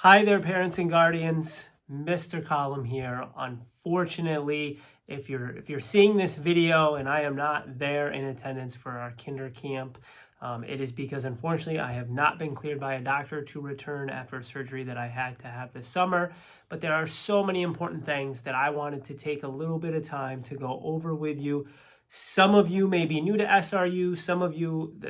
Hi there, parents and guardians. Mr. Column here. Unfortunately, if you're seeing this video and I am not there in attendance for our Kindercamp, it is because unfortunately I have not been cleared by a doctor to return after surgery that I had to have this summer. But there are so many important things that I wanted to take a little bit of time to go over with you. Some of you may be new to SRU. Some of you,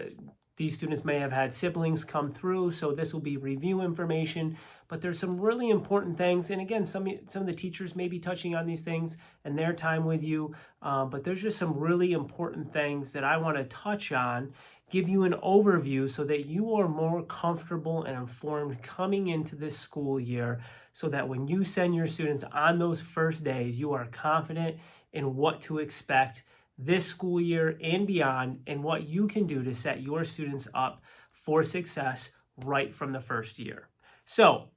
these students may have had siblings come through, so this will be review information. But there's some really important things, and again, some of the teachers may be touching on these things in their time with you, but there's just some really important things that I want to touch on, give you an overview so that you are more comfortable and informed coming into this school year, so that when you send your students on those first days, you are confident in what to expect this school year and beyond, and what you can do to set your students up for success right from the first year. So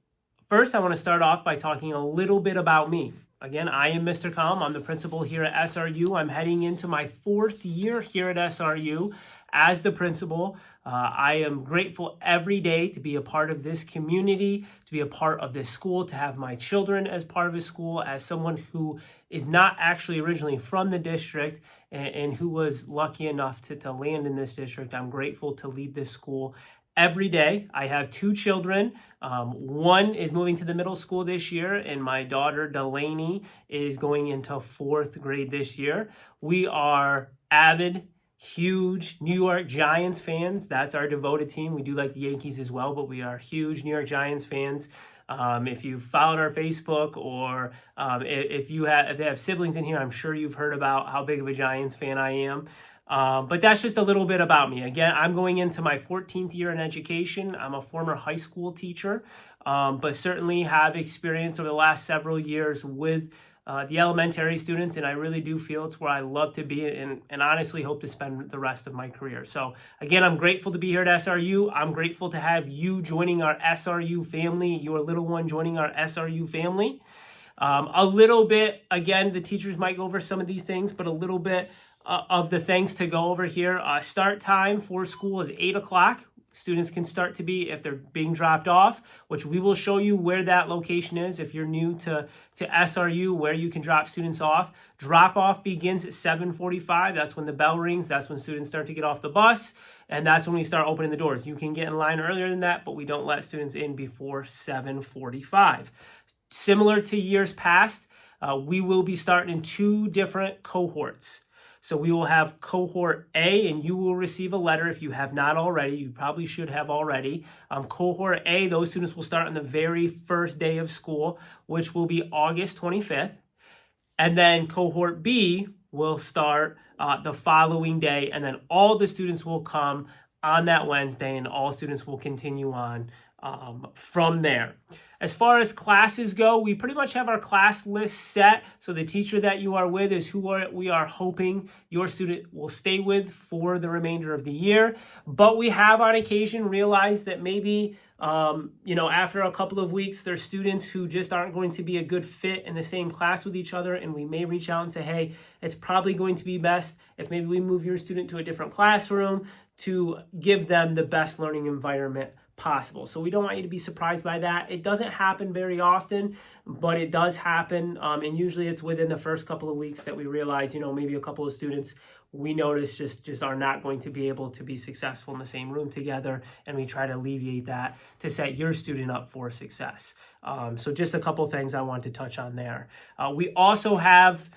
first, I want to start off by talking a little bit about me. Again, I am Mr. Column. I'm the principal here at SRU. I'm heading into my 4th year here at SRU as the principal. I am grateful every day to be a part of this community, to be a part of this school, to have my children as part of the school, as someone who is not actually originally from the district and who was lucky enough to land in this district. I'm grateful to lead this school every day. I have 2 children. One is moving to the middle school this year, and my daughter Delaney is going into 4th grade this year. We are avid, huge New York Giants fans. That's our devoted team. We do like the Yankees as well, but we are huge New York Giants fans. If you've followed our Facebook, or if they have siblings in here, I'm sure you've heard about how big of a Giants fan I am. But that's just a little bit about me. Again, I'm going into my 14th year in education. I'm a former high school teacher, but certainly have experience over the last several years with the elementary students, and I really do feel it's where I love to be and honestly hope to spend the rest of my career. So again, I'm grateful to be here at SRU. I'm grateful to have you joining our SRU family, your little one joining our SRU family. A little bit, again, the teachers might go over some of these things, but a little bit of the things to go over here. Start time for school is 8 o'clock. Students can start to be, if they're being dropped off, which we will show you where that location is if you're new to SRU, where you can drop students off. Drop off begins at 7:45. That's when the bell rings. That's when students start to get off the bus, and that's when we start opening the doors. You can get in line earlier than that, but we don't let students in before 7:45. Similar to years past, we will be starting in 2 different cohorts. So we will have cohort A, and you will receive a letter if you have not already. You probably should have already. Cohort A, those students will start on the very first day of school, which will be August 25th. And then cohort B will start the following day, and then all the students will come on that Wednesday, and all students will continue on from there. As far as classes go, we pretty much have our class list set. So the teacher that you are with is who we are hoping your student will stay with for the remainder of the year. But we have on occasion realized that maybe, after a couple of weeks, there's students who just aren't going to be a good fit in the same class with each other. And we may reach out and say, hey, it's probably going to be best if maybe we move your student to a different classroom to give them the best learning environment possible. So we don't want you to be surprised by that. It doesn't happen very often, but it does happen. And usually it's within the first couple of weeks that we realize, maybe a couple of students we notice just are not going to be able to be successful in the same room together. And we try to alleviate that to set your student up for success. So just a couple of things I want to touch on there. We also have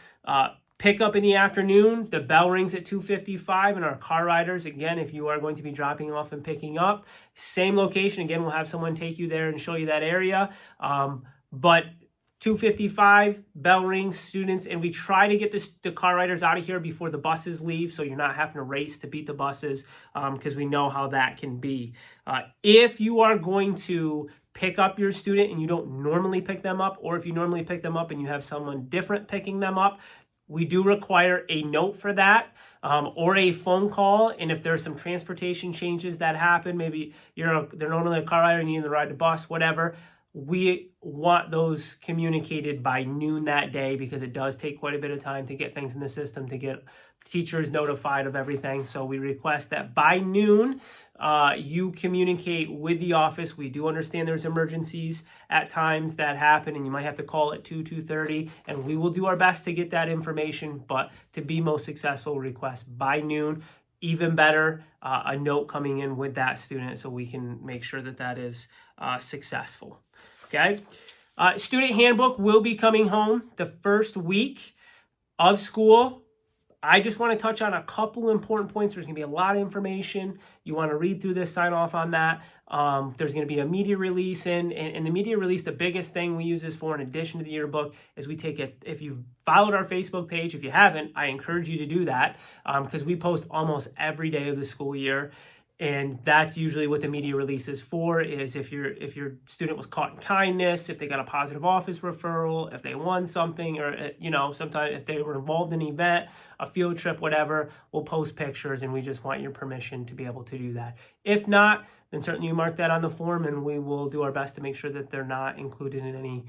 pick up in the afternoon. The bell rings at 2:55, and our car riders, again, if you are going to be dropping off and picking up, same location. Again, we'll have someone take you there and show you that area. But 2:55, bell rings, students, and we try to get the car riders out of here before the buses leave, so you're not having to race to beat the buses, because we know how that can be. If you are going to pick up your student and you don't normally pick them up, or if you normally pick them up and you have someone different picking them up, we do require a note for that, or a phone call. And if there's some transportation changes that happen, maybe they're normally a car rider and you need to ride the bus, whatever, we want those communicated by noon that day, because it does take quite a bit of time to get things in the system, to get teachers notified of everything. So we request that by noon, you communicate with the office. We do understand there's emergencies at times that happen, and you might have to call at 2:30, and we will do our best to get that information. But to be most successful, request by noon. Even better, a note coming in with that student, so we can make sure that that is successful. Okay. Student handbook will be coming home the first week of school. I just want to touch on a couple important points. There's going to be a lot of information. You want to read through this, sign off on that. There's going to be a media release. And the media release, the biggest thing we use this for, in addition to the yearbook, is we take it. If you've followed our Facebook page, if you haven't, I encourage you to do that, because we post almost every day of the school year. And that's usually what the media release is for, is if your student was caught in kindness, if they got a positive office referral, if they won something, or, sometimes if they were involved in an event, a field trip, whatever, we'll post pictures, and we just want your permission to be able to do that. If not, then certainly you mark that on the form, and we will do our best to make sure that they're not included in any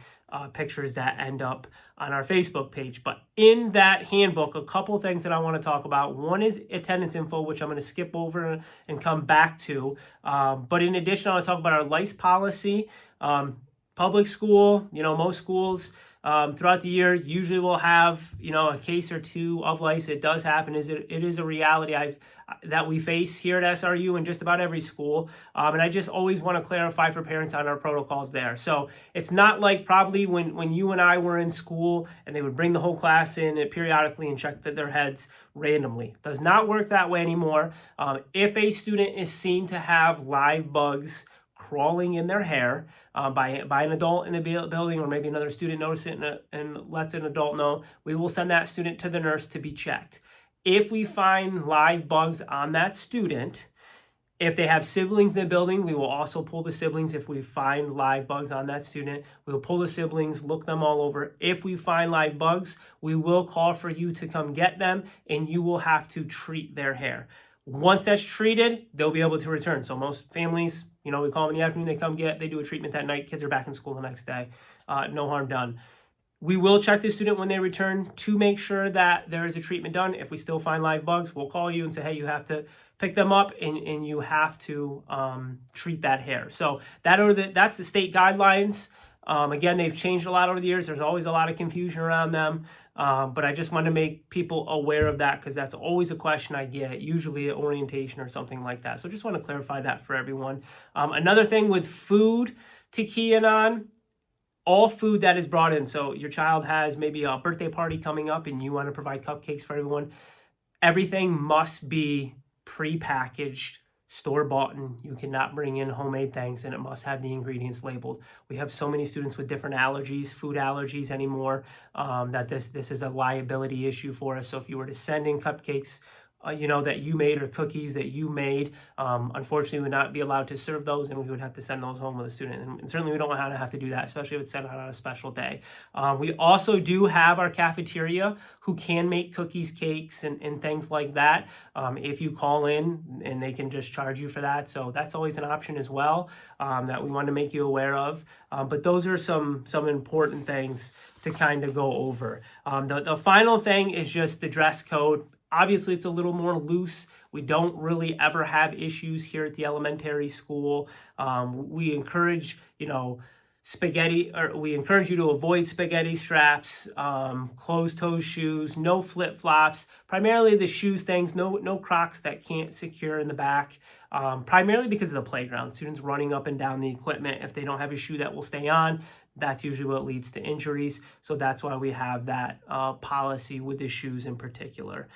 pictures that end up on our Facebook page. But in that handbook, a couple of things that I want to talk about. One is attendance info, which I'm going to skip over and come back to. But in addition, I want to talk about our lice policy. Public school, most schools throughout the year usually will have, a case or two of lice. It does happen. It is a reality that we face here at SRU in just about every school. And I just always want to clarify for parents on our protocols there. So it's not like probably when you and I were in school and they would bring the whole class in periodically and check their heads randomly. It does not work that way anymore. If a student is seen to have live bugs crawling in their hair by an adult in the building, or maybe another student notices it and lets an adult know, we will send that student to the nurse to be checked. If we find live bugs on that student, if they have siblings in the building, we will also pull the siblings. If we find live bugs on that student, we will pull the siblings, look them all over. If we find live bugs, we will call for you to come get them, and you will have to treat their hair. Once that's treated, they'll be able to return. So most families, we call them in the afternoon, they do a treatment that night, kids are back in school the next day. No harm done. We will check the student when they return to make sure that there is a treatment done. If we still find live bugs, we'll call you and say, hey, you have to pick them up and you have to treat that hair. So that's the state guidelines. Again, they've changed a lot over the years. There's always a lot of confusion around them. But I just want to make people aware of that, because that's always a question I get, usually at orientation or something like that. So just want to clarify that for everyone. Another thing with food to key in on, all food that is brought in. So your child has maybe a birthday party coming up and you want to provide cupcakes for everyone. Everything must be pre-packaged, store-bought, and you cannot bring in homemade things, and it must have the ingredients labeled. We have so many students with different allergies, food allergies anymore, that this is a liability issue for us. So if you were to send in cupcakes, that you made, or cookies that you made, unfortunately we would not be allowed to serve those, and we would have to send those home with a student. And certainly we don't want to have to do that, especially if it's sent out on a special day. We also do have our cafeteria who can make cookies, cakes, and things like that. If you call in, and they can just charge you for that. So that's always an option as well, that we want to make you aware of. But those are some important things to kind of go over. The final thing is just the dress code. Obviously, it's a little more loose. We don't really ever have issues here at the elementary school. We encourage, spaghetti, or we encourage you to avoid spaghetti straps, closed-toe shoes, no flip-flops, primarily the shoes things, no Crocs that can't secure in the back, primarily because of the playground. Students running up and down the equipment, if they don't have a shoe that will stay on, that's usually what leads to injuries. So that's why we have that policy with the shoes in particular.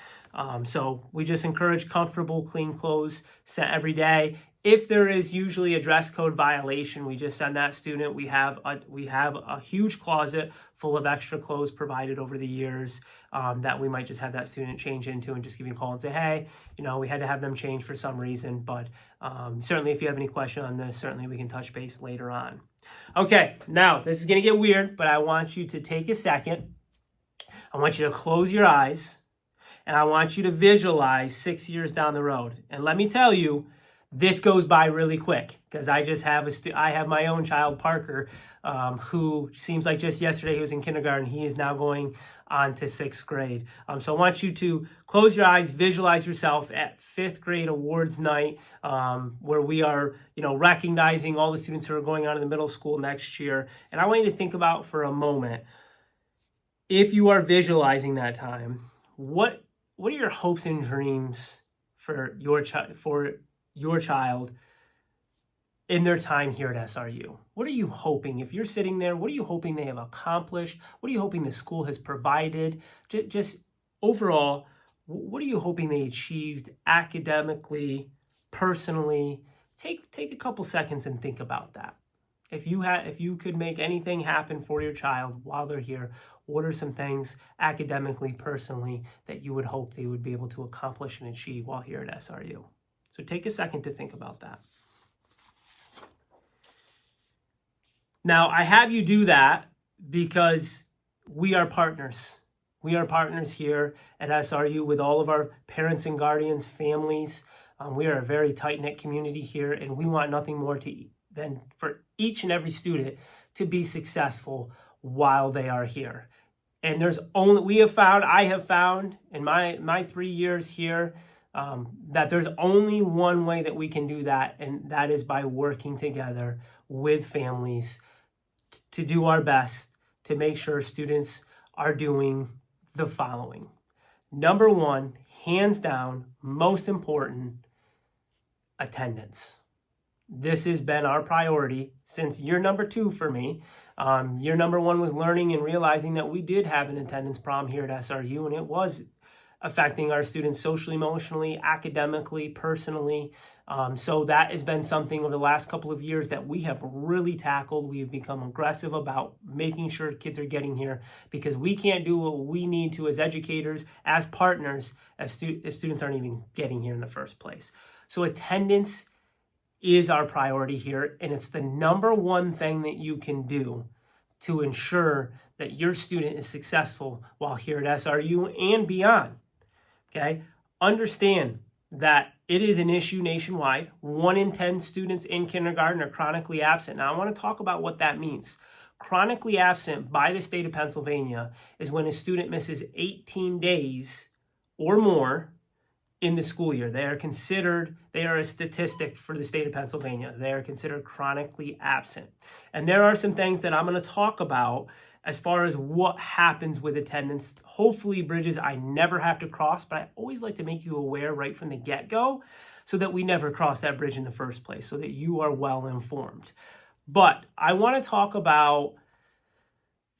So we just encourage comfortable, clean clothes sent every day. If there is usually a dress code violation, we just send that student. We have a huge closet full of extra clothes provided over the years, that we might just have that student change into, and just give you a call and say, hey, we had to have them change for some reason. But certainly if you have any question on this, certainly we can touch base later on. Okay, now this is going to get weird, but I want you to take a second. I want you to close your eyes, and I want you to visualize 6 years down the road. And let me tell you, This goes by really quick because I just have I have my own child, Parker, who seems like just yesterday he was in kindergarten. He is now going on to 6th grade. So I want you to close your eyes, visualize yourself at 5th grade awards night, where we are, recognizing all the students who are going on in the middle school next year. And I want you to think about for a moment, if you are visualizing that time, what are your hopes and dreams for your child in their time here at SRU? What are you hoping? If you're sitting there, what are you hoping they have accomplished? What are you hoping the school has provided? Just overall, what are you hoping they achieved academically, personally? Take a couple seconds and think about that. If you could make anything happen for your child while they're here, what are some things academically, personally, that you would hope they would be able to accomplish and achieve while here at SRU? So take a second to think about that. Now, I have you do that because we are partners. We are partners here at SRU with all of our parents and guardians, families. We are a very tight-knit community here, and we want nothing more than for each and every student to be successful while they are here. And I have found in my 3 years here, that there's only one way that we can do that, and that is by working together with families to do our best to make sure students are doing the following. Number one, hands down, most important, attendance. This has been our priority since year number 2 for me. Year number 1 was learning and realizing that we did have an attendance problem here at SRU, and it was affecting our students socially, emotionally, academically, personally. So that has been something over the last couple of years that we have really tackled. We've become aggressive about making sure kids are getting here because we can't do what we need to as educators, as partners, if students aren't even getting here in the first place. So attendance is our priority here, and it's the number one thing that you can do to ensure that your student is successful while here at SRU and beyond. Okay, understand that it is an issue nationwide. 1 in 10 students in kindergarten are chronically absent. Now, I want to talk about what that means. Chronically absent by the state of Pennsylvania is when a student misses 18 days or more in the school year. They are a statistic for the state of Pennsylvania. They are considered chronically absent. And there are some things that I'm going to talk about as far as what happens with attendance. Hopefully, bridges I never have to cross, but I always like to make you aware right from the get-go so that we never cross that bridge in the first place, so that you are well informed. But I want to talk about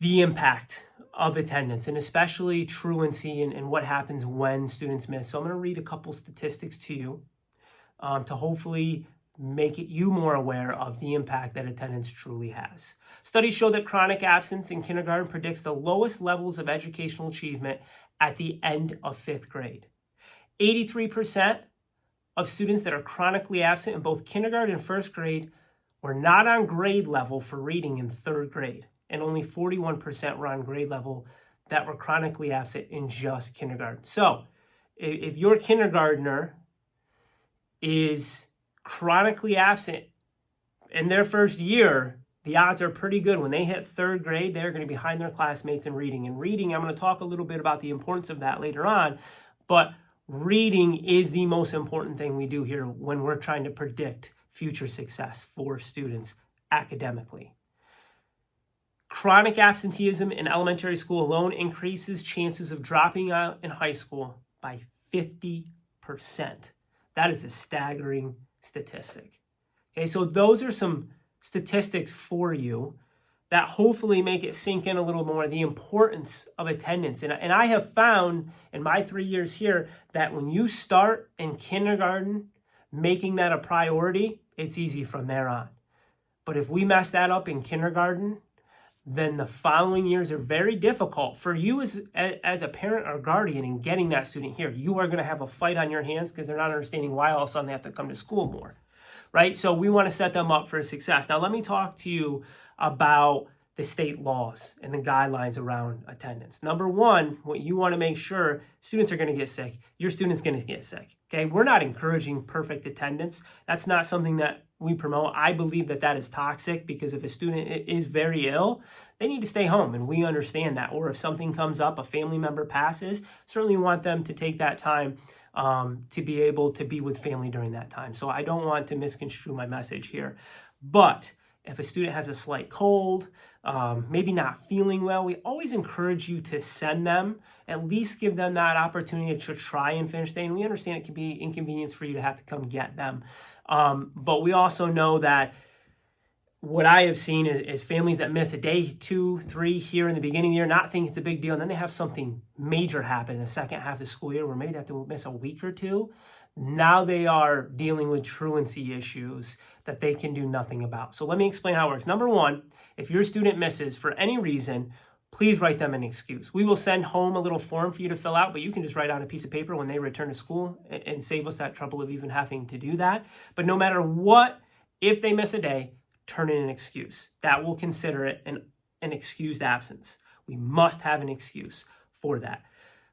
the impact of attendance, and especially truancy and what happens when students miss. So I'm going to read a couple statistics to you to hopefully make you more aware of the impact that attendance truly has. Studies show that chronic absence in kindergarten predicts the lowest levels of educational achievement at the end of 5th grade. 83% of students that are chronically absent in both kindergarten and 1st grade were not on grade level for reading in 3rd grade, and only 41% were on grade level that were chronically absent in just kindergarten. So if your kindergartner is chronically absent in their first year, the odds are pretty good. When they hit 3rd grade, they're going to be behind their classmates in reading. And reading, I'm going to talk a little bit about the importance of that later on, but reading is the most important thing we do here when we're trying to predict future success for students academically. Chronic absenteeism in elementary school alone increases chances of dropping out in high school by 50%. That is a staggering statistic. Okay, so those are some statistics for you that hopefully make it sink in a little more, the importance of attendance. And I have found in my 3 years here that when you start in kindergarten making that a priority, it's easy from there on. But if we mess that up in kindergarten, then the following years are very difficult for you as a parent or guardian in getting that student here. You are going to have a fight on your hands because they're not understanding why all of a sudden they have to come to school more, right? So we want to set them up for success. Now, let me talk to you about the state laws and the guidelines around attendance. Number one, what you want to make sure, students are going to get sick. Your student's going to get sick, Okay, we're not encouraging perfect attendance. That's not something that we promote. I believe that that is toxic, because if a student is very ill, they need to stay home, and we understand that. Or if something comes up, a family member passes, certainly want them to take that time to be able to be with family during that time. So I don't want to misconstrue my message here. But if a student has a slight cold, maybe not feeling well, we always encourage you to send them, at least give them that opportunity to try and finish staying. We understand it can be inconvenience for you to have to come get them. But we also know that what I have seen is families that miss a day, 2, 3 here in the beginning of the year, not think it's a big deal. And then they have something major happen in the second half of the school year, where maybe they have to miss a week or two. Now they are dealing with truancy issues that they can do nothing about. So let me explain how it works. Number one, if your student misses for any reason, please write them an excuse. We will send home a little form for you to fill out, but you can just write on a piece of paper when they return to school and save us that trouble of even having to do that. But no matter what, if they miss a day, turn in an excuse. That will consider it an excused absence. We must have an excuse for that.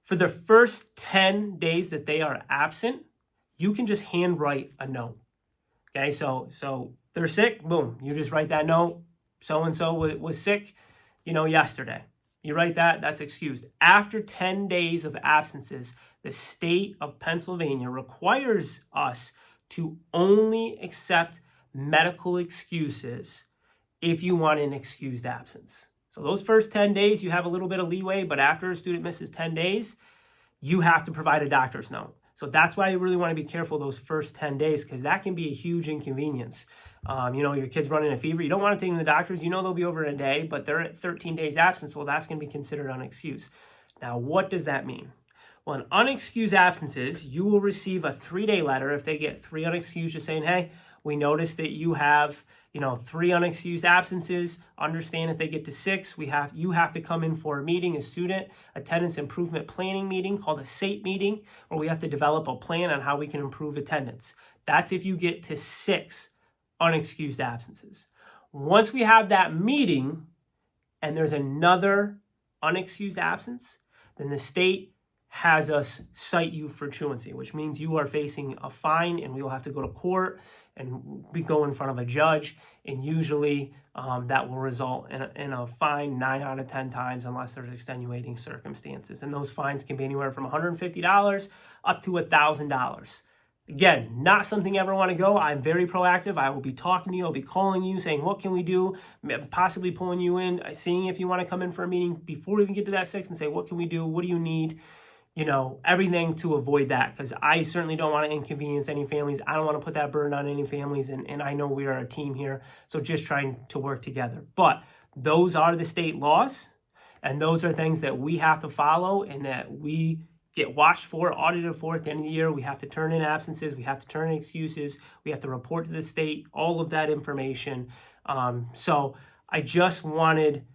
For the first 10 days that they are absent, you can just handwrite a note. Okay, so they're sick, boom, you just write that note. So-and-so was sick, yesterday. You write that, that's excused. After 10 days of absences, the state of Pennsylvania requires us to only accept medical excuses if you want an excused absence. So those first 10 days, you have a little bit of leeway, but after a student misses 10 days, you have to provide a doctor's note. So that's why you really want to be careful those first 10 days, because that can be a huge inconvenience. Your kid's running a fever. You don't want to take them to the doctors. They'll be over in a day, but they're at 13 days absence. Well, that's going to be considered unexcused. Now, what does that mean? Well, in unexcused absences, you will receive a 3-day letter if they get 3 unexcused, just saying, hey, we noticed that you have, 3 unexcused absences. Understand if they get to 6, you have to come in for a meeting, a student attendance improvement planning meeting called a SATE meeting, where we have to develop a plan on how we can improve attendance. That's if you get to 6 unexcused absences. Once we have that meeting and there's another unexcused absence, then the state has us cite you for truancy, which means you are facing a fine, and we will have to go to court and we go in front of a judge, and usually that will result in a fine 9 out of 10 times, unless there's extenuating circumstances. And those fines can be anywhere from $150 up to $1,000. Again, not something you ever want to go. I'm very proactive. I will be talking to you. I'll be calling you, saying, what can we do? Possibly pulling you in, seeing if you want to come in for a meeting before we even get to that 6, and say, what can we do? What do you need? Everything to avoid that, because I certainly don't want to inconvenience any families. I don't want to put that burden on any families, and I know we are a team here, so just trying to work together. But those are the state laws, and those are things that we have to follow and that we get watched for, audited for at the end of the year. We have to turn in absences, we have to turn in excuses, we have to report to the state, all of that information. So I just wanted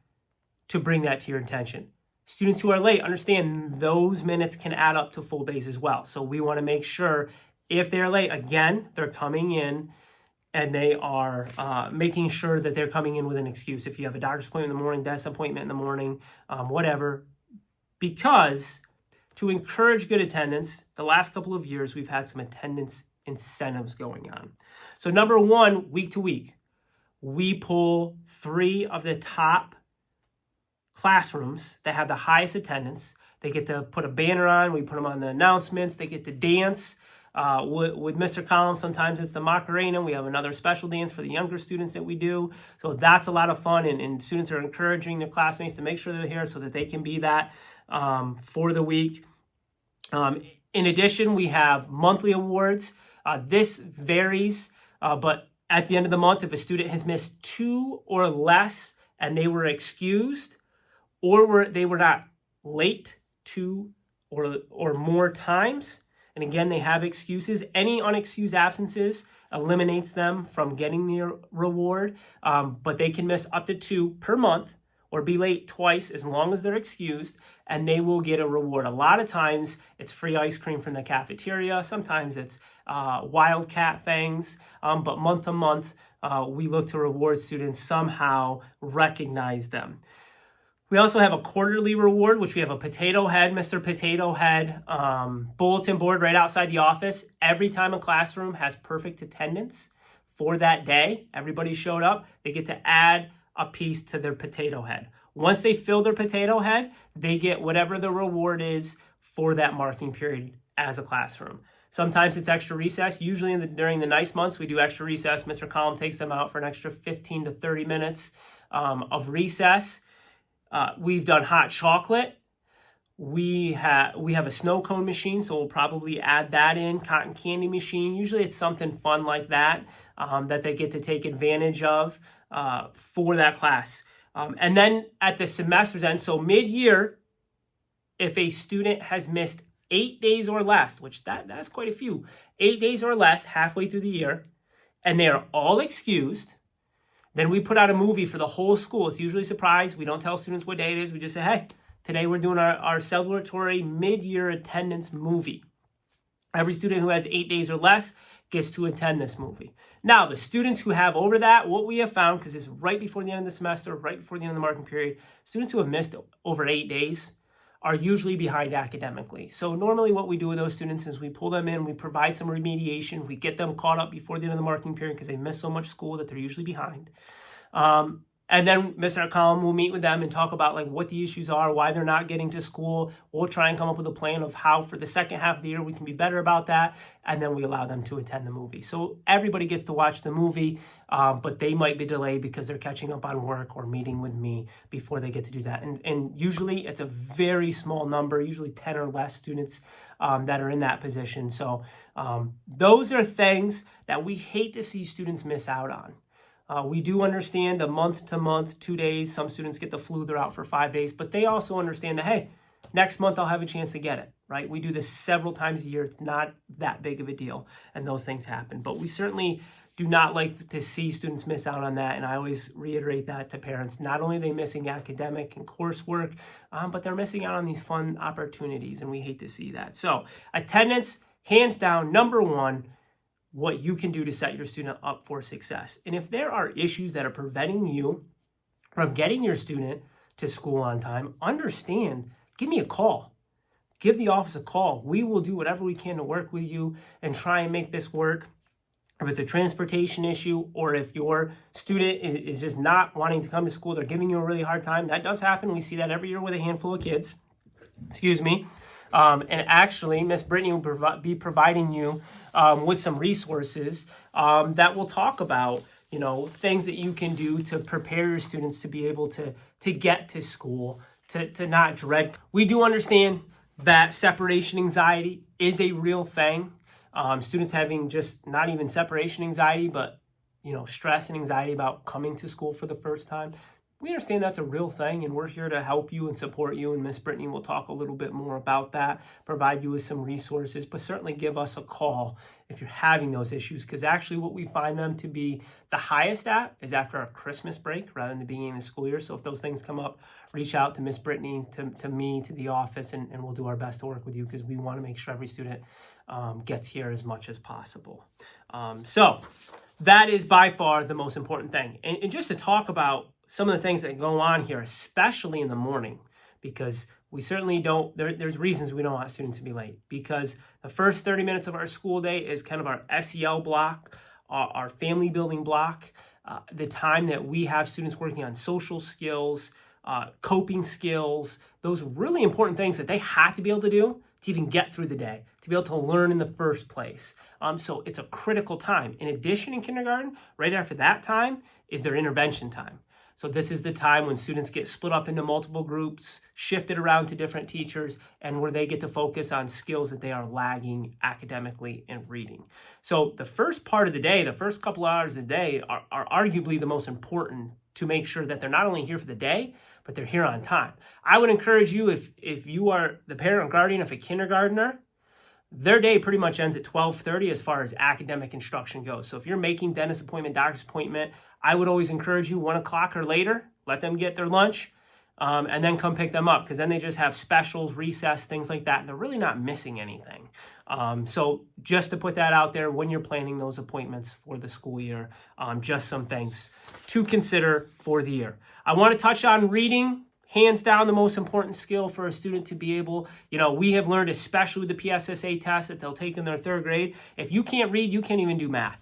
to bring that to your attention. Students who are late, understand those minutes can add up to full days as well. So we want to make sure if they're late, again, they're coming in and they are making sure that they're coming in with an excuse. If you have a doctor's appointment in the morning, dentist appointment in the morning, whatever. Because to encourage good attendance, the last couple of years, we've had some attendance incentives going on. So number one, week to week, we pull 3 of the top classrooms that have the highest attendance. They get to put a banner on. We put them on the announcements. They get to dance with Mr. Collins. Sometimes it's the Macarena. We have another special dance for the younger students that we do. So that's a lot of fun, and students are encouraging their classmates to make sure they're here so that they can be that for the week. In addition, we have monthly awards. This varies, but at the end of the month, if a student has missed 2 or less and they were excused, or they were not late 2 or more times, and again, they have excuses, any unexcused absences eliminates them from getting their reward, but they can miss up to 2 per month or be late twice as long as they're excused, and they will get a reward. A lot of times, it's free ice cream from the cafeteria. Sometimes it's Wildcat things, but month to month, we look to reward students, somehow recognize them. We also have a quarterly reward, which we have a Potato Head, Mr. Potato Head bulletin board right outside the office. Every time a classroom has perfect attendance for that day, everybody showed up, they get to add a piece to their Potato Head. Once they fill their Potato Head, they get whatever the reward is for that marking period as a classroom. Sometimes it's extra recess. Usually during the nice months, we do extra recess. Mr. Collum takes them out for an extra 15 to 30 minutes of recess. We've done hot chocolate. We have a snow cone machine, so we'll probably add that in. Cotton candy machine. Usually it's something fun like that that they get to take advantage of for that class. And then at the semester's end, so mid-year, if a student has missed 8 days or less, which that's quite a few, 8 days or less halfway through the year, and they are all excused, then we put out a movie for the whole school. It's usually a surprise. We don't tell students what day it is. We just say, hey, today we're doing our celebratory mid-year attendance movie. Every student who has 8 days or less gets to attend this movie. Now, the students who have over that, what we have found, because it's right before the end of the semester, right before the end of the marking period, students who have missed over 8 days are usually behind academically. So normally what we do with those students is we pull them in, we provide some remediation, we get them caught up before the end of the marking period because they miss so much school that they're usually behind. And then Mr. Collum will meet with them and talk about like what the issues are, why they're not getting to school. We'll try and come up with a plan of how for the second half of the year we can be better about that. And then we allow them to attend the movie. So everybody gets to watch the movie, but they might be delayed because they're catching up on work or meeting with me before they get to do that. And usually it's a very small number, usually 10 or less students that are in that position. So those are things that we hate to see students miss out on. We do understand the month-to-month, 2 days. Some students get the flu, they're out for 5 days. But they also understand that, hey, next month I'll have a chance to get it, right? We do this several times a year. It's not that big of a deal, and those things happen. But we certainly do not like to see students miss out on that. And I always reiterate that to parents. Not only are they missing academic and coursework, but they're missing out on these fun opportunities, and we hate to see that. So attendance, hands down, number one, what you can do to set your student up for success. And if there are issues that are preventing you from getting your student to school on time, understand, give me a call. Give the office a call. We will do whatever we can to work with you and try and make this work. If it's a transportation issue or if your student is just not wanting to come to school, they're giving you a really hard time, that does happen. We see that every year with a handful of kids. Excuse me. And actually, Miss Brittany will be providing you with some resources that will talk about, things that you can do to prepare your students to be able to get to school, to not dread. We do understand that separation anxiety is a real thing. Students having just not even separation anxiety, but, stress and anxiety about coming to school for the first time. We understand that's a real thing, and we're here to help you and support you, and Miss Brittany will talk a little bit more about that, provide you with some resources, but certainly give us a call if you're having those issues, because actually what we find them to be the highest at is after our Christmas break rather than the beginning of the school year. So if those things come up, reach out to Miss Brittany, to me, to the office, and we'll do our best to work with you because we want to make sure every student gets here as much as possible. So that is by far the most important thing. And just to talk about some of the things that go on here, especially in the morning, because we certainly don't, there's reasons we don't want students to be late, because the first 30 minutes of our school day is kind of our SEL block, our family building block, the time that we have students working on social skills, coping skills, those really important things that they have to be able to do to even get through the day, to be able to learn in the first place. So it's a critical time. In addition, in kindergarten, right after that time is their intervention time. So this is the time when students get split up into multiple groups, shifted around to different teachers, and where they get to focus on skills that they are lagging academically and reading. So the first part of the day, the first couple hours of the day are arguably the most important to make sure that they're not only here for the day, but they're here on time. I would encourage you, if you are the parent or guardian of a kindergartner, their day pretty much ends at 12:30 as far as academic instruction goes. So if you're making dentist appointment, doctor's appointment, I would always encourage you 1 o'clock or later, let them get their lunch, and then come pick them up, because then they just have specials, recess, things like that, and they're really not missing anything. So just to put that out there when you're planning those appointments for the school year, just some things to consider for the year. I want to touch on reading. hands down the most important skill for a student to be able, we have learned, especially with the PSSA test that they'll take in their 3rd grade, if you can't read, you can't even do math.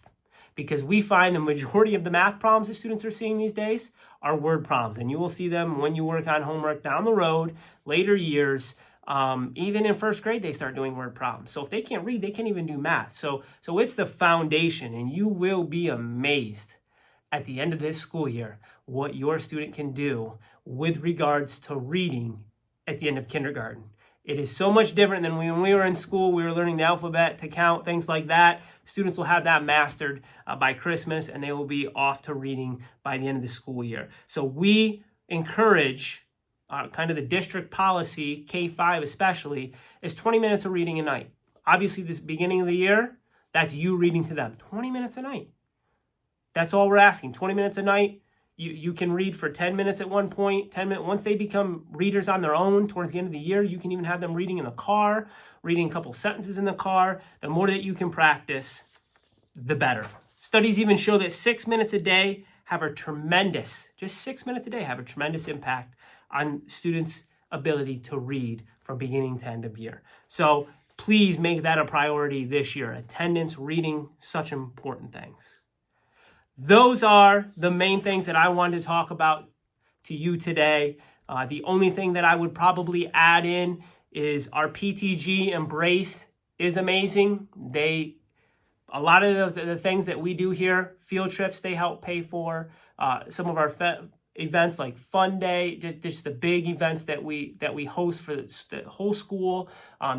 Because we find the majority of the math problems that students are seeing these days are word problems. And you will see them when you work on homework down the road, later years. Even in 1st grade, they start doing word problems. So if they can't read, they can't even do math. So it's the foundation, and you will be amazed at the end of this school year what your student can do with regards to reading at the end of kindergarten. It is so much different than when we were in school. We were learning the alphabet, to count, things like that. Students will have that mastered by Christmas, and they will be off to reading by the end of the school year. So we encourage, kind of the district policy, K-5 especially, is 20 minutes of reading a night. Obviously, this beginning of the year, that's you reading to them. 20 minutes a night. That's all we're asking, 20 minutes a night. You can read for 10 minutes at one point, 10 minutes. Once they become readers on their own towards the end of the year, you can even have them reading in the car, reading a couple sentences in the car. The more that you can practice, the better. Studies even show that 6 minutes a day have a tremendous, just 6 minutes a day have a tremendous impact on students' ability to read from beginning to end of year. So please make that a priority this year. Attendance, reading, such important things. Those are the main things that I wanted to talk about to you today. The only thing that I would probably add in is our PTG Embrace is amazing. A lot of the things that we do here, field trips, they help pay for. Some of our events like Fun Day, just the big events that we host for the whole school.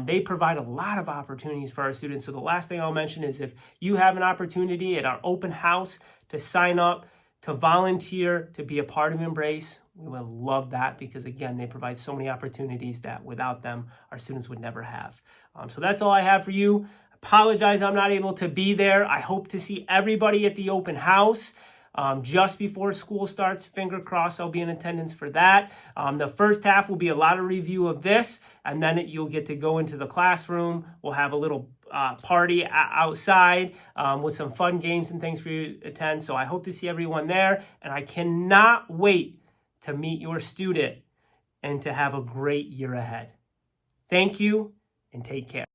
They provide a lot of opportunities for our students. So the last thing I'll mention is if you have an opportunity at our open house to sign up, to volunteer, to be a part of Embrace, we would love that because, again, they provide so many opportunities that without them, our students would never have. So that's all I have for you. Apologize I'm not able to be there. I hope to see everybody at the open house. Just before school starts, finger crossed, I'll be in attendance for that. The first half will be a lot of review of this, and then you'll get to go into the classroom. We'll have a little party outside with some fun games and things for you to attend. So I hope to see everyone there, and I cannot wait to meet your student and to have a great year ahead. Thank you, and take care.